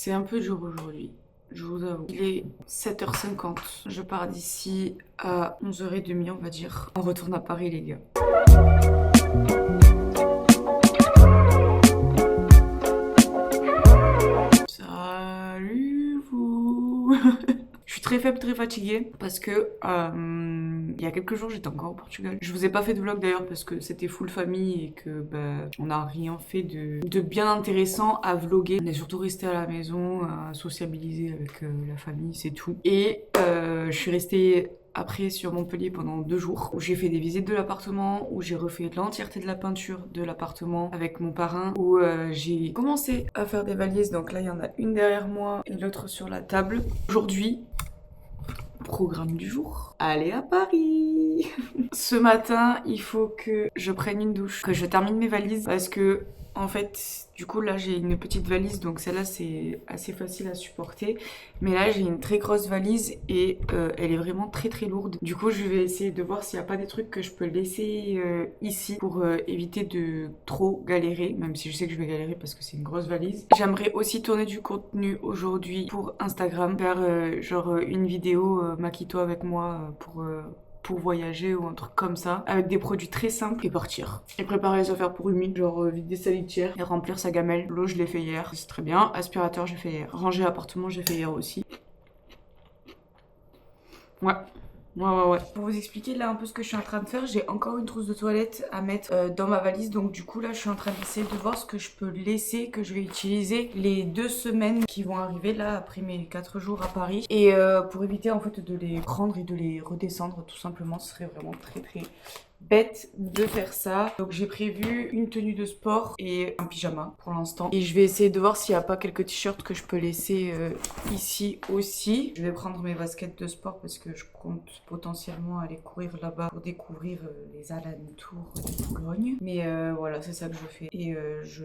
C'est un peu dur aujourd'hui, je vous avoue. Il est 7h50. Je pars d'ici à 11h30, on va dire. On retourne à Paris, les gars. Salut vous. Je suis très faible, très fatiguée parce que il y a quelques jours j'étais encore au Portugal. Je vous ai pas fait de vlog d'ailleurs parce que c'était full famille et que on n'a rien fait de bien intéressant à vlogger. On est surtout resté à la maison à sociabiliser avec la famille, c'est tout. Et je suis restée après sur Montpellier pendant 2 jours où j'ai fait des visites de l'appartement, où j'ai refait l'entièreté de la peinture de l'appartement avec mon parrain, où j'ai commencé à faire des valises. Donc là il y en a une derrière moi et l'autre sur la table. Aujourd'hui, programme du jour, aller à Paris. Ce matin, il faut que je prenne une douche, que je termine mes valises parce que en fait, du coup là j'ai une petite valise, donc celle-là c'est assez facile à supporter. Mais là j'ai une très grosse valise et elle est vraiment très très lourde. Du coup je vais essayer de voir s'il n'y a pas des trucs que je peux laisser ici pour éviter de trop galérer, même si je sais que je vais galérer parce que c'est une grosse valise. J'aimerais aussi tourner du contenu aujourd'hui pour Instagram, faire genre une vidéo maquille-toi avec moi pour voyager ou un truc comme ça, avec des produits très simples et partir. Et préparer les affaires pour humide, genre vider sa litière et remplir sa gamelle. L'eau je l'ai fait hier, c'est très bien. Aspirateur j'ai fait hier. Ranger l'appartement j'ai fait hier aussi. Ouais. Ouais. Pour vous expliquer là un peu ce que je suis en train de faire, j'ai encore une trousse de toilette à mettre dans ma valise. Donc du coup là je suis en train d'essayer de voir ce que je peux laisser, que je vais utiliser les 2 semaines qui vont arriver là après mes 4 jours à Paris. Et pour éviter en fait de les prendre et de les redescendre tout simplement, ce serait vraiment très très bête de faire ça. Donc j'ai prévu une tenue de sport et un pyjama pour l'instant. Et je vais essayer de voir s'il n'y a pas quelques t-shirts que je peux laisser ici aussi. Je vais prendre mes baskets de sport parce que je compte potentiellement aller courir là-bas pour découvrir les alentours de Boulogne. Mais voilà, c'est ça que je fais. Et je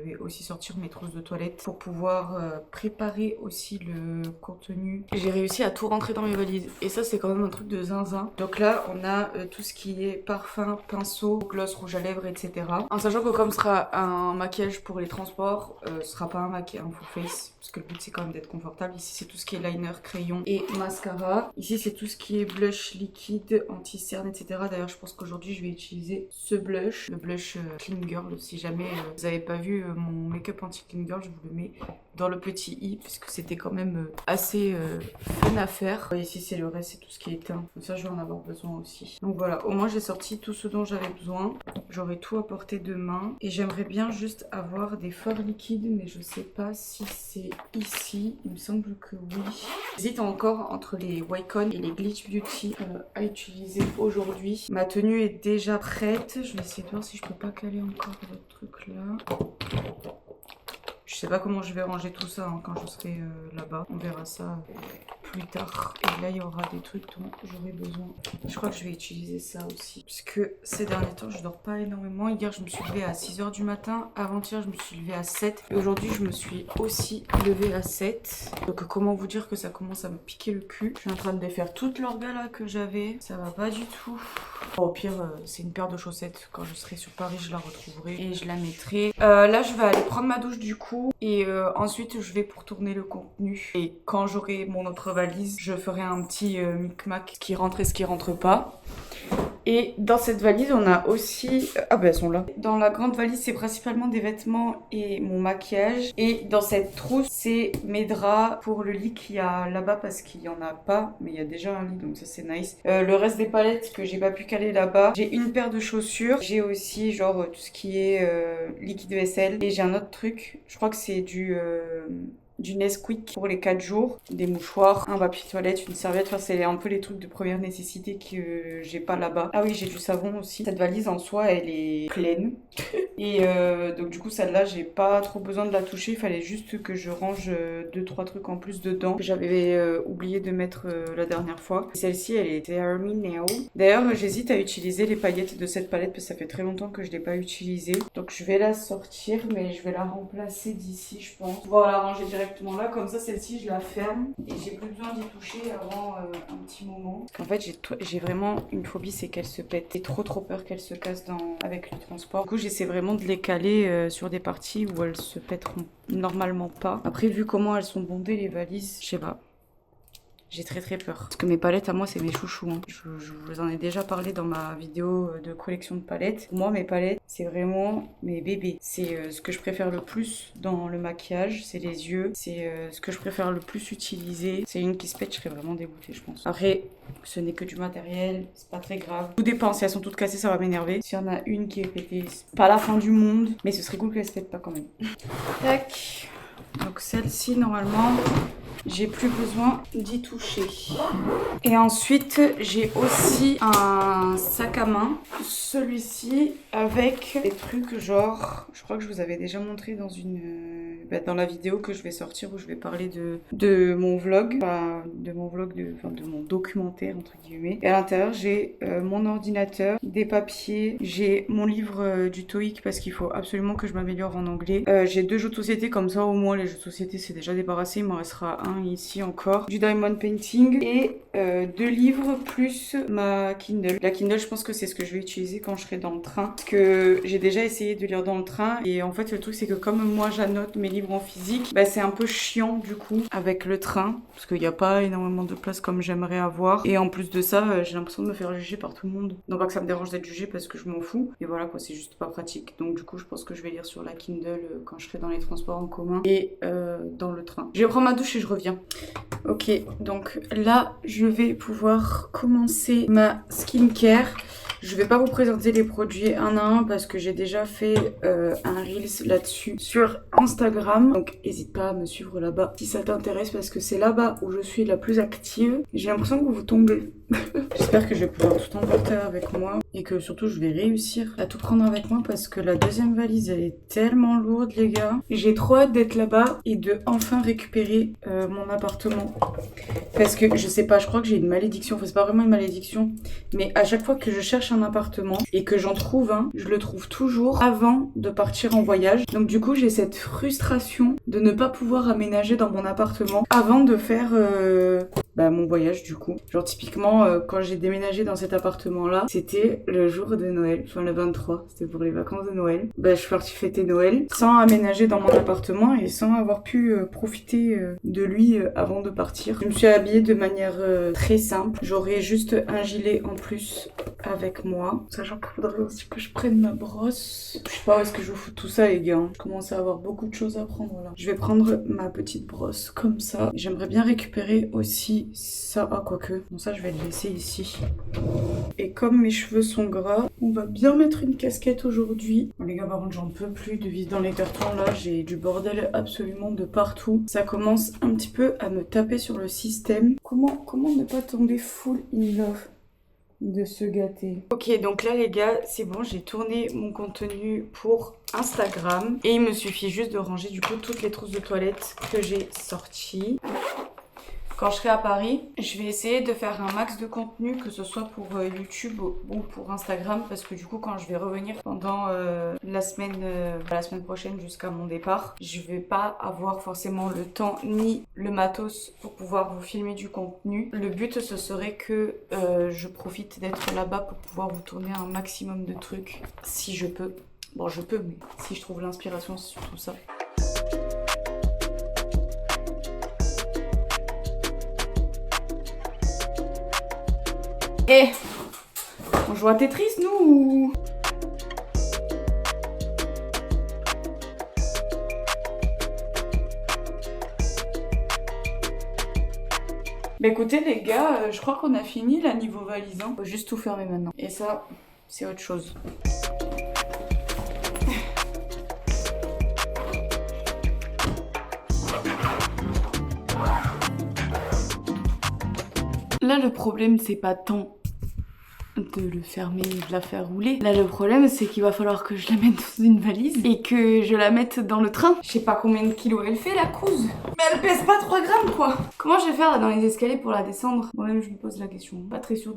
vais aussi sortir mes trousses de toilette pour pouvoir préparer aussi le contenu. J'ai réussi à tout rentrer dans mes valises. Et ça, c'est quand même un truc de zinzin. Donc là, on a tout ce qui est parfum, pinceau, gloss, rouge à lèvres, etc. En sachant que comme ce sera un maquillage pour les transports, ce sera pas un maquillage, un full face, parce que le but c'est quand même d'être confortable. Ici c'est tout ce qui est liner, crayon et mascara. Ici c'est tout ce qui est blush liquide, anti-cerne, etc. D'ailleurs je pense qu'aujourd'hui je vais utiliser ce blush, le blush Clean Girl. Si jamais vous avez pas vu mon make-up anti-Clean Girl, je vous le mets dans le petit i, puisque c'était quand même assez fun à faire. Et ici c'est le reste, c'est tout ce qui est teint. Donc ça je vais en avoir besoin aussi. Donc voilà, au moins j'ai sorti tout ce dont j'avais besoin. J'aurai tout à portée de main. Et j'aimerais bien juste avoir des fards liquides, mais je sais pas si c'est ici. Il me semble que oui. J'hésite encore entre les Wycon et les Glitch Beauty à utiliser aujourd'hui. Ma tenue est déjà prête. Je vais essayer de voir si je peux pas caler encore le truc là. Je sais pas comment je vais ranger tout ça quand je serai là-bas. On verra ça plus tard. Et là, il y aura des trucs dont j'aurai besoin. Je crois que je vais utiliser ça aussi. Puisque ces derniers temps, je dors pas énormément. Hier, je me suis levée à 6h du matin. Avant-hier, je me suis levée à 7. Et aujourd'hui, je me suis aussi levée à 7. Donc, comment vous dire que ça commence à me piquer le cul. Je suis en train de défaire toute l'orga là que j'avais. Ça va pas du tout. Au pire, c'est une paire de chaussettes. Quand je serai sur Paris, je la retrouverai et je la mettrai. Là, je vais aller prendre ma douche du coup. Et ensuite, je vais pour tourner le contenu. Et quand j'aurai mon autre valise, je ferai un petit micmac, ce qui rentre et ce qui rentre pas. Et dans cette valise, on a aussi... Ah ben, elles sont là. Dans la grande valise, c'est principalement des vêtements et mon maquillage. Et dans cette trousse, c'est mes draps pour le lit qu'il y a là-bas parce qu'il y en a pas. Mais il y a déjà un lit, donc ça c'est nice. Le reste des palettes que j'ai pas pu caler là-bas. J'ai une paire de chaussures. J'ai aussi genre tout ce qui est liquide vaisselle. Et j'ai un autre truc. Je crois que c'est du Nesquik pour les 4 jours, des mouchoirs, un papier toilette, une serviette. Enfin, c'est un peu les trucs de première nécessité que j'ai pas là-bas. Ah oui, j'ai du savon aussi. Cette valise en soi, elle est pleine. Et donc du coup, celle-là, j'ai pas trop besoin de la toucher. Il fallait juste que je range 2-3 trucs en plus dedans que j'avais oublié de mettre la dernière fois. Celle-ci, elle est Termineo. D'ailleurs, j'hésite à utiliser les paillettes de cette palette parce que ça fait très longtemps que je l'ai pas utilisée. Donc je vais la sortir, mais je vais la remplacer d'ici, je pense. Pouvoir la ranger directement directement là, comme ça celle-ci je la ferme et j'ai plus besoin d'y toucher avant un petit moment. En fait j'ai vraiment une phobie, c'est qu'elle se pète. J'ai trop peur qu'elle se casse avec le transport. Du coup j'essaie vraiment de les caler sur des parties où elles se pèteront normalement pas. Après vu comment elles sont bondées les valises, je sais pas. J'ai très peur. Parce que mes palettes à moi c'est mes chouchous. Hein. Je vous en ai déjà parlé dans ma vidéo de collection de palettes. Pour moi mes palettes c'est vraiment mes bébés. C'est ce que je préfère le plus dans le maquillage. C'est les yeux. C'est ce que je préfère le plus utiliser. C'est une qui se pète, je serais vraiment dégoûtée je pense. Après ce n'est que du matériel. C'est pas très grave. Tout dépend. Si elles sont toutes cassées ça va m'énerver. S'il y en a une qui est pétée, c'est pas la fin du monde. Mais ce serait cool qu'elle se pète pas quand même. Tac. Donc celle-ci normalement j'ai plus besoin d'y toucher. Et ensuite j'ai aussi un sac à main. Celui-ci avec des trucs genre, je crois que je vous avais déjà montré dans dans la vidéo que je vais sortir où je vais parler de mon vlog, enfin de mon documentaire entre guillemets. Et à l'intérieur j'ai mon ordinateur, des papiers, j'ai mon livre du TOEIC parce qu'il faut absolument que je m'améliore en anglais. J'ai 2 jeux de société, comme ça au moins les jeux de société c'est déjà débarrassé, il m'en restera un ici encore, du diamond painting et 2 livres plus ma Kindle. La Kindle je pense que c'est ce que je vais utiliser quand je serai dans le train parce que j'ai déjà essayé de lire dans le train et en fait le truc c'est que comme moi j'annote mes livres en physique, bah, c'est un peu chiant du coup avec le train parce qu'il n'y a pas énormément de place comme j'aimerais avoir et en plus de ça j'ai l'impression de me faire juger par tout le monde. Non pas que ça me dérange d'être jugée parce que je m'en fous et voilà quoi, c'est juste pas pratique. Donc du coup je pense que je vais lire sur la Kindle quand je serai dans les transports en commun et dans le train. Je vais prendre ma douche et je reviens. Ok, donc là je vais pouvoir commencer ma skincare. Je vais pas vous présenter les produits un à un parce que j'ai déjà fait un Reels là-dessus sur Instagram. Donc n'hésite pas à me suivre là-bas si ça t'intéresse parce que c'est là-bas où je suis la plus active. J'ai l'impression que vous tombez. J'espère que je vais pouvoir tout emporter avec moi et que surtout je vais réussir à tout prendre avec moi parce que la deuxième valise elle est tellement lourde les gars. J'ai trop hâte d'être là-bas et de enfin récupérer mon appartement. Parce que je sais pas, je crois que j'ai une malédiction, enfin c'est pas vraiment une malédiction, mais à chaque fois que je cherche un appartement et que j'en trouve un, je le trouve toujours avant de partir en voyage. Donc du coup j'ai cette frustration de ne pas pouvoir aménager dans mon appartement avant de faire mon voyage du coup. Genre typiquement quand j'ai déménagé dans cet appartement là, c'était le jour de Noël, enfin le 23, c'était pour les vacances de Noël. Bah je suis partie fêter Noël sans aménager dans mon appartement et sans avoir pu profiter de lui avant de partir. Je me suis habillée de manière très simple. J'aurais juste un gilet en plus avec moi. Sachant qu'il faudrait aussi que je prenne ma brosse. Je sais pas où est-ce que je vous fous tout ça les gars. Je commence à avoir beaucoup de choses à prendre là. Je vais prendre ma petite brosse comme ça. J'aimerais bien récupérer aussi ça. Ah quoique. Bon ça je vais le laisser ici. Et comme mes cheveux sont gras, on va bien mettre une casquette aujourd'hui. Bon, les gars par contre j'en peux plus de vivre dans les cartons là. J'ai du bordel absolument de partout. Ça commence un petit peu à me taper sur le système. Comment ne pas tomber full in love de se gâter. Ok donc là les gars c'est bon, j'ai tourné mon contenu pour Instagram et il me suffit juste de ranger du coup toutes les trousses de toilette que j'ai sorties. Quand je serai à Paris, je vais essayer de faire un max de contenu, que ce soit pour YouTube ou pour Instagram, parce que du coup quand je vais revenir pendant la semaine prochaine jusqu'à mon départ, je vais pas avoir forcément le temps ni le matos pour pouvoir vous filmer du contenu. Le but ce serait que je profite d'être là-bas pour pouvoir vous tourner un maximum de trucs, si je peux. Bon je peux, mais si je trouve l'inspiration c'est surtout ça. Eh, on joue à Tetris, nous ou... Bah écoutez les gars, je crois qu'on a fini là niveau valise. Faut juste tout fermer maintenant. Et ça, c'est autre chose. Là le problème c'est pas tant de le fermer et de la faire rouler. Là le problème c'est qu'il va falloir que je la mette dans une valise et que je la mette dans le train. Je sais pas combien de kilos elle fait la couse, mais elle pèse pas 3 grammes quoi. Comment je vais faire là dans les escaliers pour la descendre? Moi-même je me pose la question. Pas très sûre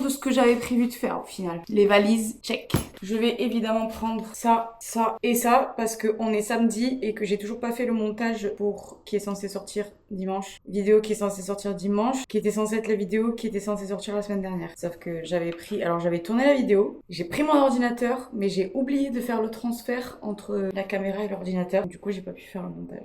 de ce que j'avais prévu de faire au final. Les valises, check. Je vais évidemment prendre ça, ça et ça parce qu'on est samedi et que j'ai toujours pas fait le montage qui est censé sortir dimanche. Vidéo qui est censée sortir dimanche, qui était censée être la vidéo qui était censée sortir la semaine dernière. Sauf que j'avais tourné la vidéo, j'ai pris mon ordinateur, mais j'ai oublié de faire le transfert entre la caméra et l'ordinateur. Du coup, j'ai pas pu faire le montage.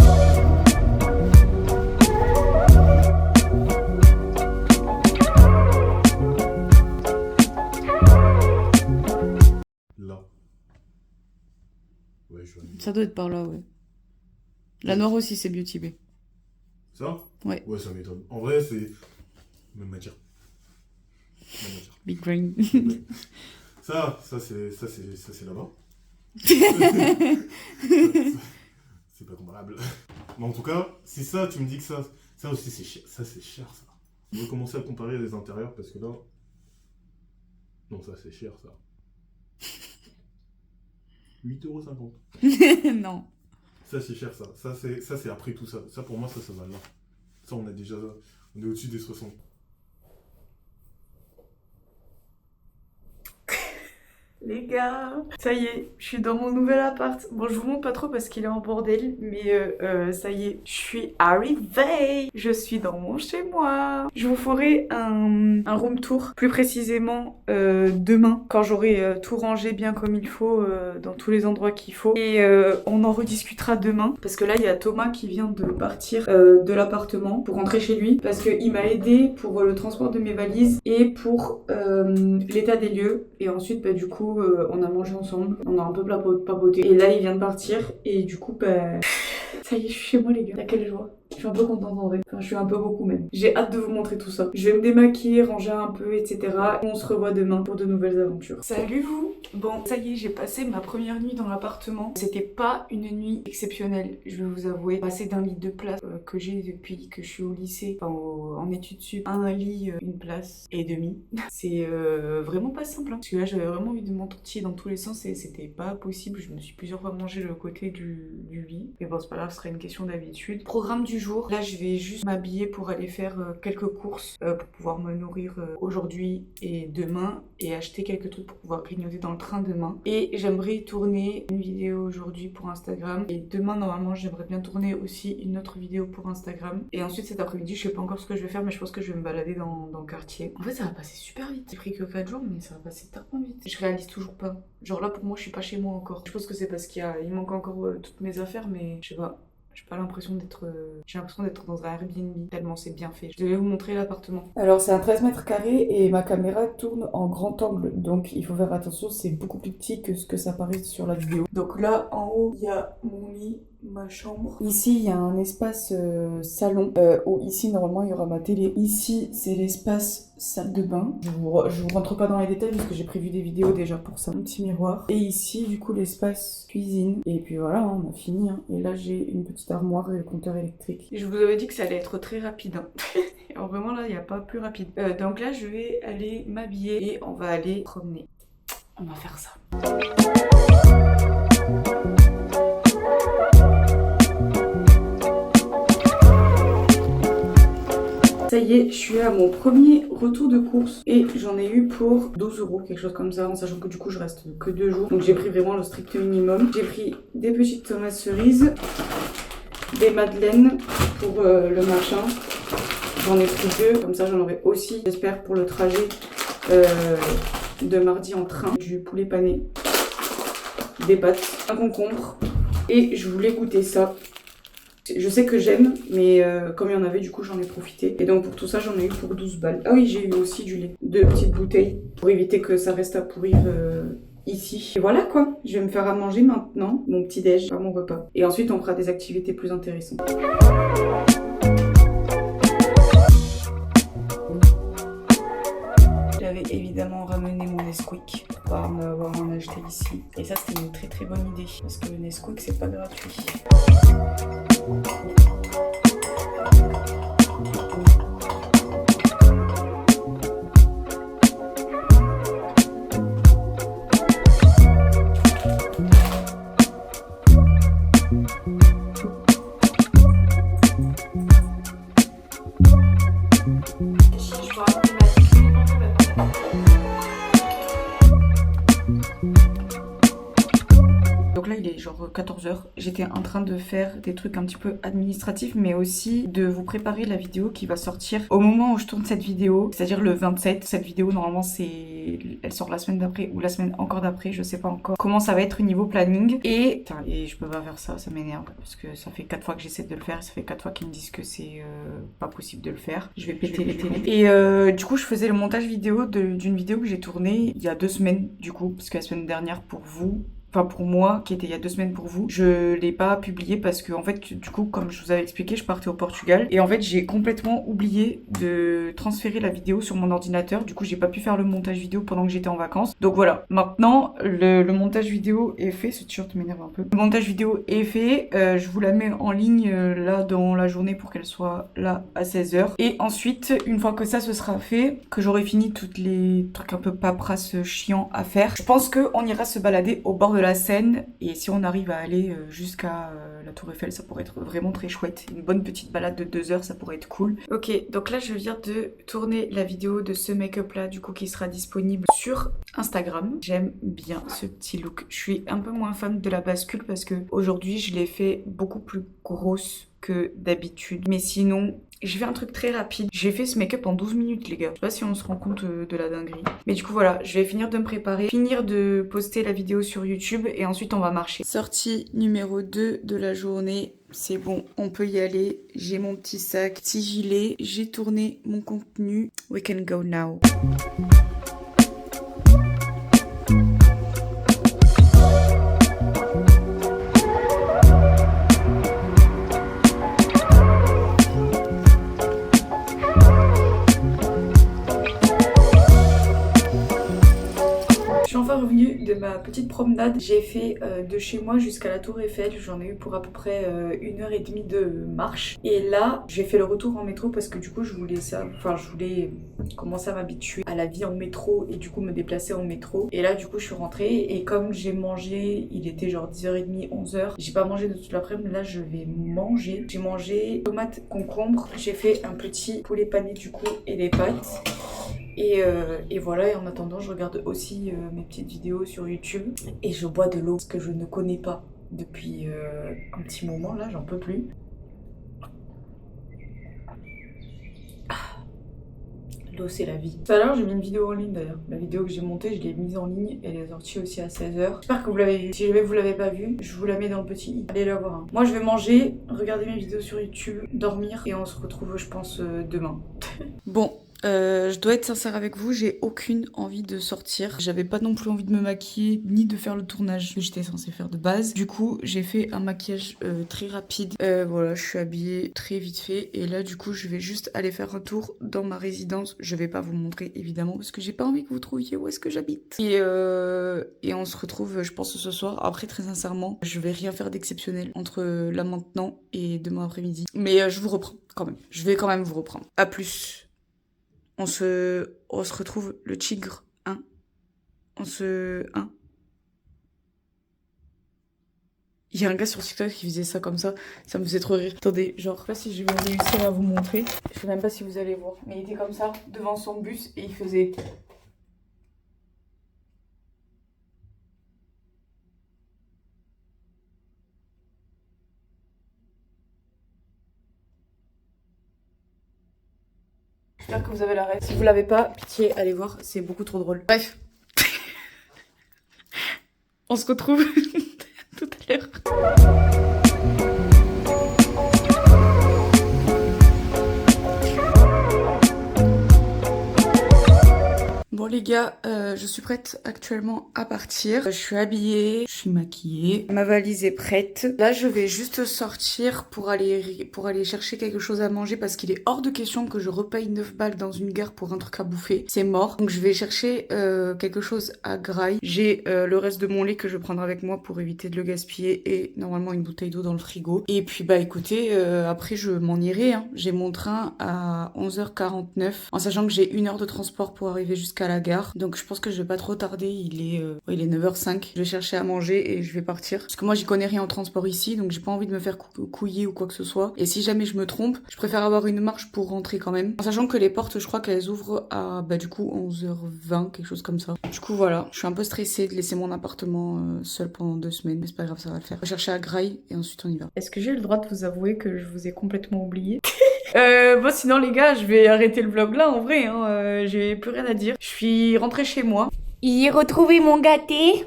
Là. Ouais, ça doit être par là, ouais. La noire aussi, c'est Beauty Bay. Ça? Ouais. Ouais, ça m'étonne. En vrai, c'est même matière. Big brain. Ça c'est là-bas. C'est pas comparable. Mais en tout cas, si ça, tu me dis que ça aussi c'est cher. Ça c'est cher ça. On va commencer à comparer les intérieurs parce que là. Non, ça c'est cher ça. 8,50 €. Non. Ça c'est cher ça. Ça c'est après tout ça. Ça pour moi ça va là. Ça on est au-dessus des 60. Les gars, ça y est, je suis dans mon nouvel appart. Bon, je vous montre pas trop parce qu'il est en bordel, mais ça y est, je suis arrivée. Je suis dans mon chez moi. Je vous ferai un room tour, plus précisément demain, quand j'aurai tout rangé bien comme il faut, dans tous les endroits qu'il faut. Et on en rediscutera demain, parce que là, il y a Thomas qui vient de partir de l'appartement pour rentrer chez lui, parce qu'il m'a aidé pour le transport de mes valises et pour l'état des lieux. Et ensuite, bah, du coup, on a mangé ensemble, on a un peu papoté. Et là, il vient de partir, et du coup, bah... ça y est, je suis chez moi, les gars. Quelle joie. Je suis un peu contente en vrai. Enfin, je suis un peu beaucoup même. J'ai hâte de vous montrer tout ça. Je vais me démaquiller, ranger un peu, etc. Et on se revoit demain pour de nouvelles aventures. Salut vous! Bon, ça y est, j'ai passé ma première nuit dans l'appartement. C'était pas une nuit exceptionnelle, je vais vous avouer. Passer d'un lit de place que j'ai depuis que je suis au lycée, enfin en études sup, à un lit, une place et demie. C'est vraiment pas simple. Hein. Parce que là, j'avais vraiment envie de m'entortiller dans tous les sens et c'était pas possible. Je me suis plusieurs fois mangé le côté du lit. Mais bon, c'est pas grave, ce serait une question d'habitude. Programme du jour. Là, je vais juste m'habiller pour aller faire quelques courses pour pouvoir me nourrir aujourd'hui et demain et acheter quelques trucs pour pouvoir grignoter dans le train demain. Et j'aimerais tourner une vidéo aujourd'hui pour Instagram et demain, normalement, j'aimerais bien tourner aussi une autre vidéo pour Instagram. Et ensuite, cet après-midi, je sais pas encore ce que je vais faire, mais je pense que je vais me balader dans le quartier. En fait, ça va passer super vite. J'ai pris que 4 jours, mais ça va passer tellement vite. Je réalise toujours pas. Genre là, pour moi, je suis pas chez moi encore. Je pense que c'est parce qu'il manque encore toutes mes affaires, mais je sais pas. J'ai pas l'impression d'être... J'ai l'impression d'être dans un Airbnb, tellement c'est bien fait. Je devais vous montrer l'appartement. Alors c'est un 13 mètres carrés et ma caméra tourne en grand angle. Donc il faut faire attention, c'est beaucoup plus petit que ce que ça paraît sur la vidéo. Donc là, en haut, il y a mon lit, ma chambre. Ici, il y a un espace salon où ici, normalement, il y aura ma télé. Ici, c'est l'espace salle de bain. Je vous rentre pas dans les détails parce que j'ai prévu des vidéos déjà pour ça. Un petit miroir. Et ici, du coup, l'espace cuisine. Et puis voilà, hein, on a fini. Hein. Et là, j'ai une petite armoire et le compteur électrique. Et je vous avais dit que ça allait être très rapide. Hein. Alors vraiment, là, il n'y a pas plus rapide. Donc là, je vais aller m'habiller et on va aller promener. On va faire ça. Ça y est, je suis à mon premier retour de course et j'en ai eu pour 12 €, quelque chose comme ça, en sachant que du coup je reste que 2 jours. Donc j'ai pris vraiment le strict minimum. J'ai pris des petites tomates cerises, des madeleines pour le machin. J'en ai pris 2, comme ça j'en aurai aussi, j'espère, pour le trajet de mardi en train. Du poulet pané, des pâtes, un concombre et je voulais goûter ça. Je sais que j'aime, mais comme il y en avait, du coup j'en ai profité. Et donc pour tout ça, j'en ai eu pour 12 balles. Ah oui, j'ai eu aussi du lait. 2 petites bouteilles pour éviter que ça reste à pourrir ici. Et voilà quoi, je vais me faire à manger maintenant, mon petit déj, pas mon repas. Et ensuite on fera des activités plus intéressantes. J'avais évidemment ramené mon Nesquik pour pouvoir m'avoir en acheté ici. Et ça c'était une très très bonne idée parce que le Nesquik c'est pas gratuit. il est genre 14h. J'étais en train de faire des trucs un petit peu administratifs, mais aussi de vous préparer la vidéo qui va sortir au moment où je tourne cette vidéo, c'est-à-dire le 27. Cette vidéo, normalement, elle sort la semaine d'après ou la semaine encore d'après, je sais pas encore comment ça va être au niveau planning. Et je peux pas faire ça m'énerve parce que ça fait 4 fois que j'essaie de le faire, ça fait 4 fois qu'ils me disent que c'est pas possible de le faire. Je vais péter les télés. Et du coup, je faisais le montage vidéo d'une vidéo que j'ai tournée il y a 2 semaines, du coup, parce que la semaine dernière pour vous, enfin pour moi, qui était il y a 2 semaines pour vous, je l'ai pas publié parce que en fait, du coup, comme je vous avais expliqué, je partais au Portugal et en fait, j'ai complètement oublié de transférer la vidéo sur mon ordinateur. Du coup, j'ai pas pu faire le montage vidéo pendant que j'étais en vacances. Donc voilà, maintenant le montage vidéo est fait. Ce t-shirt m'énerve un peu. Le montage vidéo est fait. Je vous la mets en ligne là dans la journée pour qu'elle soit là à 16h. Et ensuite, une fois que ça se sera fait, que j'aurai fini toutes les trucs un peu paperasse chiants à faire, je pense qu'on ira se balader au bord de la Seine, et si on arrive à aller jusqu'à la Tour Eiffel, ça pourrait être vraiment très chouette. Une bonne petite balade de 2 heures, ça pourrait être cool. Ok, donc là je viens de tourner la vidéo de ce make-up là, du coup, qui sera disponible sur Instagram. J'aime bien ce petit look. Je suis un peu moins fan de la bascule parce que aujourd'hui je l'ai fait beaucoup plus grosse que d'habitude. Mais sinon, j'ai fait un truc très rapide. J'ai fait ce make-up en 12 minutes, les gars. Je sais pas si on se rend compte de la dinguerie. Mais du coup, voilà, je vais finir de me préparer, finir de poster la vidéo sur YouTube et ensuite on va marcher. Sortie numéro 2 de la journée. C'est bon, on peut y aller. J'ai mon petit sac, petit gilet. J'ai tourné mon contenu. We can go now. Revenue de ma petite promenade, j'ai fait de chez moi jusqu'à la Tour Eiffel. J'en ai eu pour à peu près 1h30 de marche. Et là, j'ai fait le retour en métro parce que du coup, je voulais commencer à m'habituer à la vie en métro et du coup me déplacer en métro. Et là, du coup, je suis rentrée et comme j'ai mangé, il était genre 10h30, 11h. J'ai pas mangé de toute l'après-midi, là, je vais manger. J'ai mangé tomate, concombre. J'ai fait un petit poulet pané du coup et des pâtes. Et voilà, et en attendant, je regarde aussi mes petites vidéos sur YouTube et je bois de l'eau parce que je ne connais pas depuis un petit moment, là, j'en peux plus. L'eau, c'est la vie. Tout à l'heure, j'ai mis une vidéo en ligne d'ailleurs. La vidéo que j'ai montée, je l'ai mise en ligne. Elle est sortie aussi à 16h. J'espère que vous l'avez vue. Si jamais vous l'avez pas vue, je vous la mets dans le petit i. Allez la voir. Hein. Moi, je vais manger, regarder mes vidéos sur YouTube, dormir et on se retrouve, je pense, demain. Bon. Je dois être sincère avec vous, j'ai aucune envie de sortir. J'avais pas non plus envie de me maquiller ni de faire le tournage que j'étais censée faire de base. Du coup, j'ai fait un maquillage très rapide. Voilà, je suis habillée très vite fait. Et là, du coup, je vais juste aller faire un tour dans ma résidence. Je vais pas vous montrer évidemment parce que j'ai pas envie que vous trouviez où est-ce que j'habite. Et on se retrouve, je pense, ce soir. Après, très sincèrement, je vais rien faire d'exceptionnel entre là maintenant et demain après-midi. Mais je vous reprends quand même. Je vais quand même vous reprendre. À plus. On se retrouve le tigre, hein. Hein. Il y a un gars sur TikTok qui faisait ça comme ça me faisait trop rire. Attendez, genre, je sais pas si je vais réussir à vous montrer. Je sais même pas si vous allez voir. Mais il était comme ça, devant son bus, et il faisait... J'espère que vous avez la ref. Si vous l'avez pas, pitié, allez voir, c'est beaucoup trop drôle. Bref. On se retrouve tout à l'heure. Bon les gars, je suis prête actuellement à partir. Je suis habillée, je suis maquillée, ma valise est prête. Là je vais juste sortir pour aller chercher quelque chose à manger parce qu'il est hors de question que je repaye 9 balles dans une gare pour un truc à bouffer. C'est mort. Donc je vais chercher quelque chose à Graille. J'ai le reste de mon lait que je prendrai avec moi pour éviter de le gaspiller et normalement une bouteille d'eau dans le frigo. Et puis bah écoutez, après je m'en irai. Hein. J'ai mon train à 11h49 en sachant que j'ai 1 heure de transport pour arriver jusqu'à la la gare. Donc je pense que je vais pas trop tarder. Il est 9h05. Je vais chercher à manger et je vais partir. Parce que moi, j'y connais rien en transport ici. Donc j'ai pas envie de me faire couiller ou quoi que ce soit. Et si jamais je me trompe, je préfère avoir une marche pour rentrer quand même. En sachant que les portes, je crois qu'elles ouvrent à du coup 11h20, quelque chose comme ça. Du coup, voilà. Je suis un peu stressée de laisser mon appartement seul pendant 2 semaines. Mais c'est pas grave, ça va le faire. Je vais chercher à Graille et ensuite on y va. Est-ce que j'ai le droit de vous avouer que je vous ai complètement oublié? Bon, sinon les gars, je vais arrêter le vlog là en vrai, hein, j'ai plus rien à dire. Je suis rentrée chez moi. J'ai retrouvé mon gâté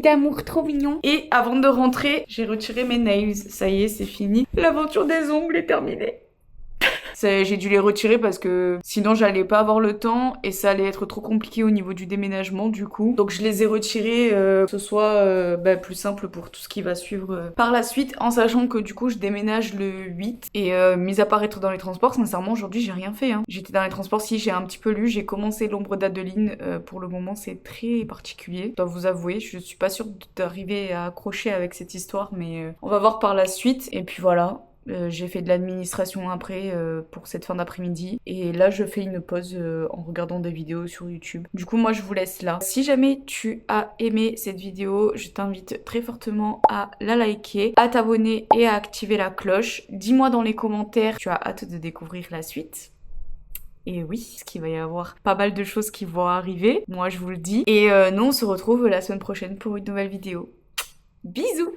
d'amour trop mignon. Et avant de rentrer, j'ai retiré mes nails. Ça y est, c'est fini. L'aventure des ongles est terminée. J'ai dû les retirer parce que sinon j'allais pas avoir le temps et ça allait être trop compliqué au niveau du déménagement du coup. Donc je les ai retirés que ce soit plus simple pour tout ce qui va suivre par la suite, en sachant que du coup je déménage le 8 et mis à part être dans les transports, sincèrement aujourd'hui j'ai rien fait. Hein. J'étais dans les transports, si j'ai un petit peu lu, j'ai commencé l'ombre d'Adeline, pour le moment c'est très particulier. Je dois vous avouer, je suis pas sûre d'arriver à accrocher avec cette histoire mais on va voir par la suite et puis voilà. J'ai fait de l'administration après pour cette fin d'après-midi et là je fais une pause en regardant des vidéos sur YouTube. Du coup moi je vous laisse là. Si jamais tu as aimé cette vidéo, je t'invite très fortement à la liker, à t'abonner et à activer la cloche. Dis-moi dans les commentaires, tu as hâte de découvrir la suite. Et oui, parce qu'il va y avoir pas mal de choses qui vont arriver, moi je vous le dis. Et nous on se retrouve la semaine prochaine pour une nouvelle vidéo. Bisous!